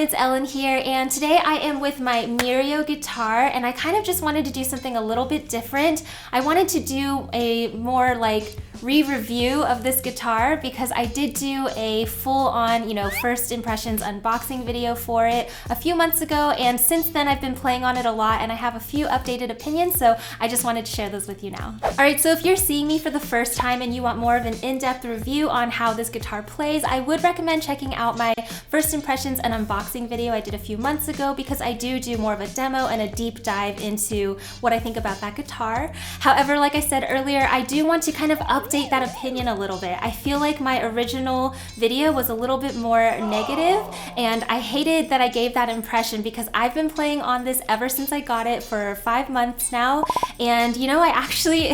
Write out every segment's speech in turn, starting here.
it's Ellen here, and today I am with my Mirio guitar, and I kind of just wanted to do something a little bit different. I wanted to do a more like re-review of this guitar because I did do a full-on, first impressions unboxing video for it a few months ago, and since then I've been playing on it a lot and I have a few updated opinions, so I just wanted to share those with you now. Alright, so if you're seeing me for the first time and you want more of an in-depth review on how this guitar plays, I would recommend checking out my first impressions and unboxing video I did a few months ago because I do more of a demo and a deep dive into what I think about that guitar. However, like I said earlier, I do want to kind of update that opinion a little bit. I feel like my original video was a little bit more negative, and I hated that I gave that impression because I've been playing on this ever since I got it for 5 months now, and I actually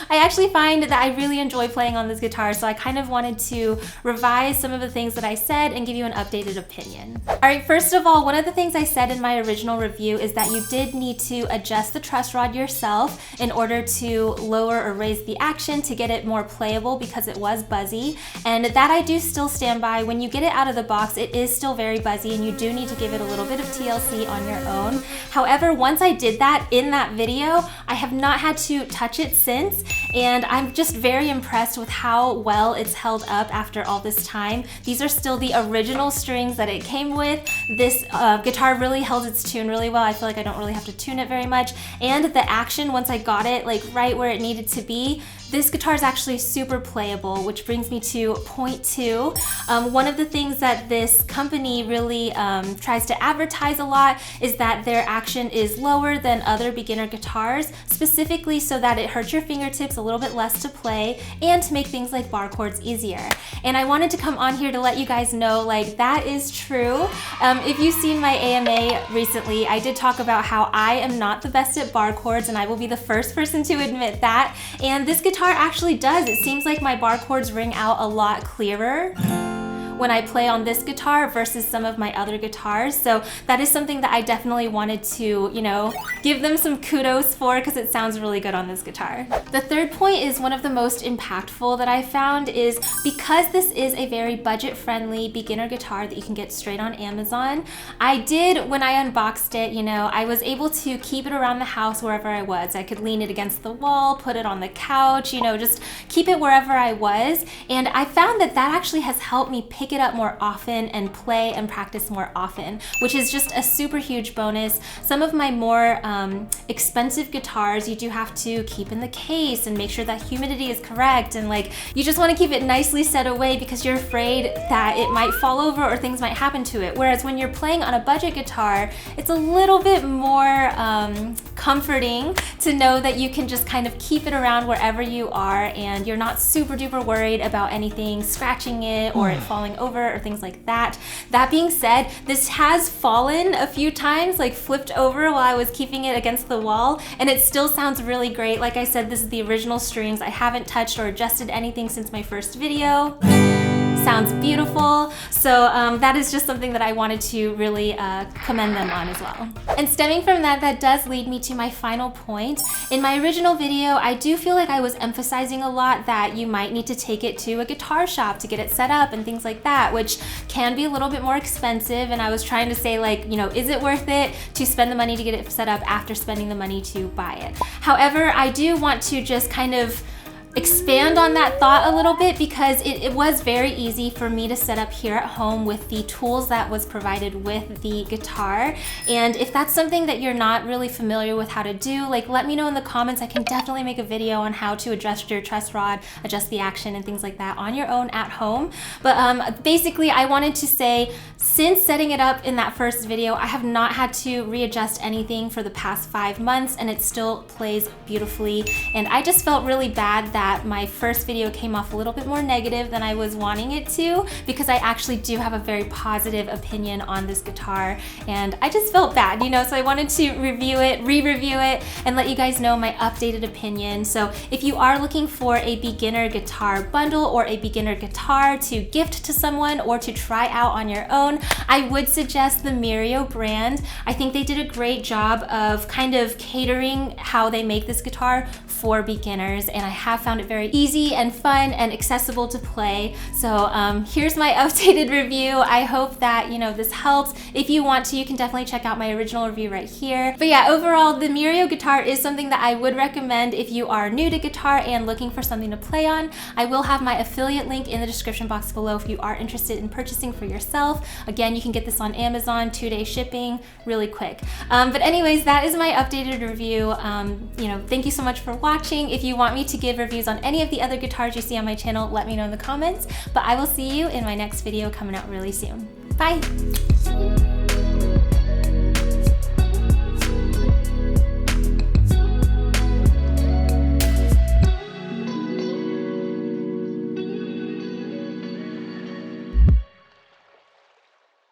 I actually find that I really enjoy playing on this guitar, so I kind of wanted to revise some of the things that I said and give you an updated opinion. Alright, first of all, one of the things I said in my original review is that you did need to adjust the truss rod yourself in order to lower or raise the action to get it more playable because it was buzzy, and that I do still stand by. When you get it out of the box, it is still very buzzy and you do need to give it a little bit of TLC on your own. However, once I did that in that video, I have not had to touch it since, and I'm just very impressed with how well it's held up after all this time. These are still the original strings that it came with. This guitar really held its tune really well. I feel like I don't really have to tune it very much, and the action, once I got it like right where it needed to be, this guitar is actually super playable, which brings me to point 2. One of the things that this company really tries to advertise a lot is that their action is lower than other beginner guitars, specifically so that it hurts your fingertips a little bit less to play and to make things like bar chords easier. And I wanted to come on here to let you guys know, like, that is true. If you've seen my AMA recently, I did talk about how I am not the best at bar chords, and I will be the first person to admit that. And this guitar actually does. It seems like my bar chords ring out a lot clearer when I play on this guitar versus some of my other guitars. So that is something that I definitely wanted to, give them some kudos for because it sounds really good on this guitar. The third point is one of the most impactful that I found is because this is a very budget-friendly beginner guitar that you can get straight on Amazon, I did, when I unboxed it, I was able to keep it around the house wherever I was. I could lean it against the wall, put it on the couch, just keep it wherever I was. And I found that that actually has helped me pick it up more often and play and practice more often, which is just a super huge bonus. Some of my more expensive guitars, you do have to keep in the case and make sure that humidity is correct, and you just want to keep it nicely set away because you're afraid that it might fall over or things might happen to it. Whereas when you're playing on a budget guitar, it's a little bit more comforting to know that you can just kind of keep it around wherever you are and you're not super duper worried about anything scratching it or it falling over or things like that. That being said, this has fallen a few times, flipped over while I was keeping it against the wall, and it still sounds really great. Like I said, this is the original strings. I haven't touched or adjusted anything since my first video. Sounds beautiful. So that is just something that I wanted to really commend them on as well. And stemming from that, that does lead me to my final point. In my original video, I do feel like I was emphasizing a lot that you might need to take it to a guitar shop to get it set up and things like that, which can be a little bit more expensive. And I was trying to say, is it worth it to spend the money to get it set up after spending the money to buy it? However, I do want to just kind of expand on that thought a little bit because it was very easy for me to set up here at home with the tools that was provided with the guitar. And if that's something that you're not really familiar with how to do, let me know in the comments. I can definitely make a video on how to adjust your truss rod, adjust the action and things like that on your own at home. But basically I wanted to say, since setting it up in that first video, I have not had to readjust anything for the past 5 months, and it still plays beautifully. And I just felt really bad that my first video came off a little bit more negative than I was wanting it to, because I actually do have a very positive opinion on this guitar, and I just felt bad, so I wanted to review it, re-review it, and let you guys know my updated opinion. So if you are looking for a beginner guitar bundle or a beginner guitar to gift to someone or to try out on your own, I would suggest the Mirio brand. I think they did a great job of kind of catering how they make this guitar for beginners, and I have found found it very easy and fun and accessible to play. So here's my updated review. I hope that, you know, this helps. If you want to, you can definitely check out my original review right here. But yeah, overall, the Mirio guitar is something that I would recommend if you are new to guitar and looking for something to play on. I will have my affiliate link in the description box below if you are interested in purchasing for yourself. Again, you can get this on Amazon, 2-day shipping, really quick. But anyways, that is my updated review. You know, thank you so much for watching. If you want me to give reviews on any of the other guitars you see on my channel, let me know in the comments. But I will see you in my next video coming out really soon. Bye!